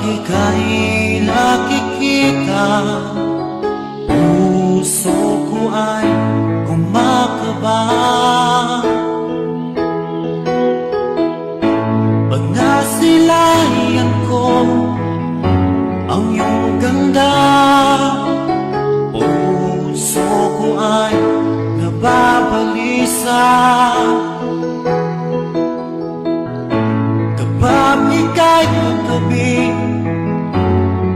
ika'y nakikita, puso ko ay kumakaba. Pag nasilayan ko ang iyong ganda, puso ko ay nababalisa. Kapag ika'y katabi,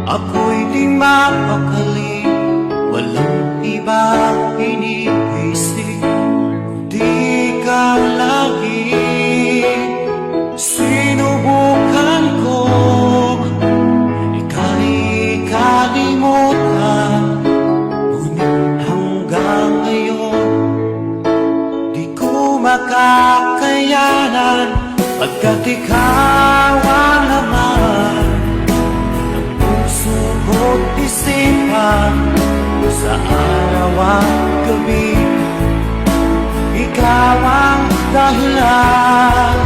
ako'y di mapakali. Walang ibang iniisip, di ka lagi. Sinubukan ko ika'y kalimutan, ngunit hanggang ngayon di ko makakayanan. Pagkat ikaw ang laman ng puso ko't isipan, sa araw at gabi ikaw ang dahilan.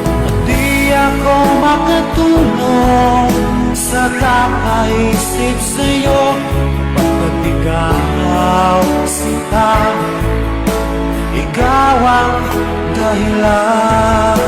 At di ako makatulog sa kakaisip sa'yo, pagkat ikaw sinta, ikaw ang dahilan.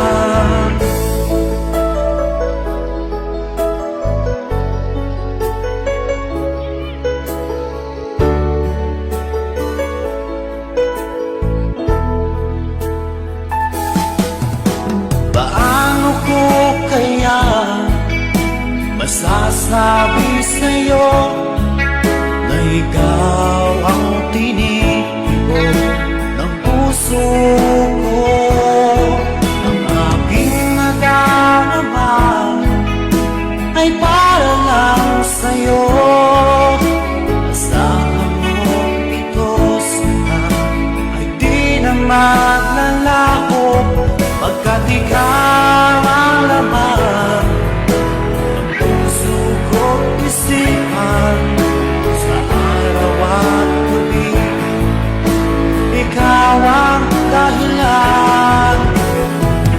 Paano ko kaya masasabi sa'yo na ikaw ang tinitibok ng puso ko? Ang aking nadarama ay para lang sa'yo. Asahan mo ito sana ay di na maglalaho, pagkat ikaw ang laman ng puso ko't isipan, sa araw at gabi ikaw ang dahilan.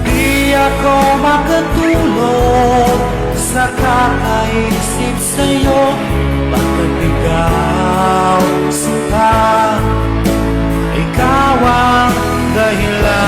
Di ako makatulog sa kakaisip sa'yo, pagkat ikaw sinta, ikaw ang dahilan.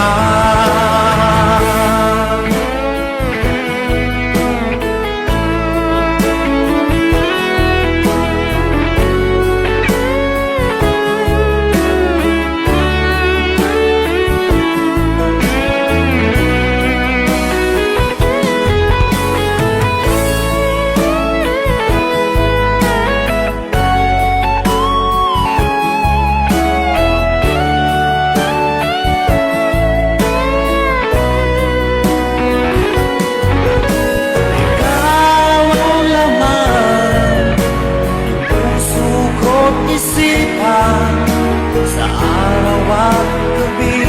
Sa araw at gabi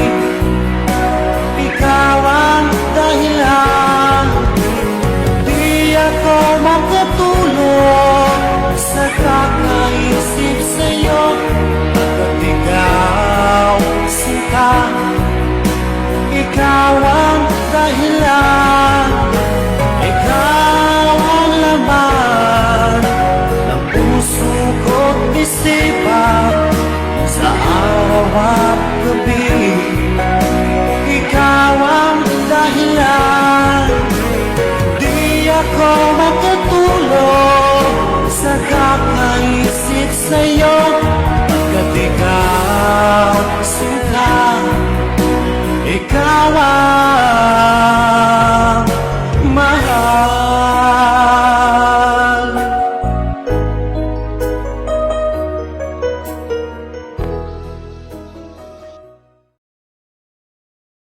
ikaw ang dahilan. Di ako makatulog sa kakaisip sa'yo, pagkat ikaw sinta, ikaw ang dahilan. Ikaw ang laman ng puso ko't isipan, sa araw at gabi ikaw ang dahilan. Di ako makatulog sa kakaisip sa'yo,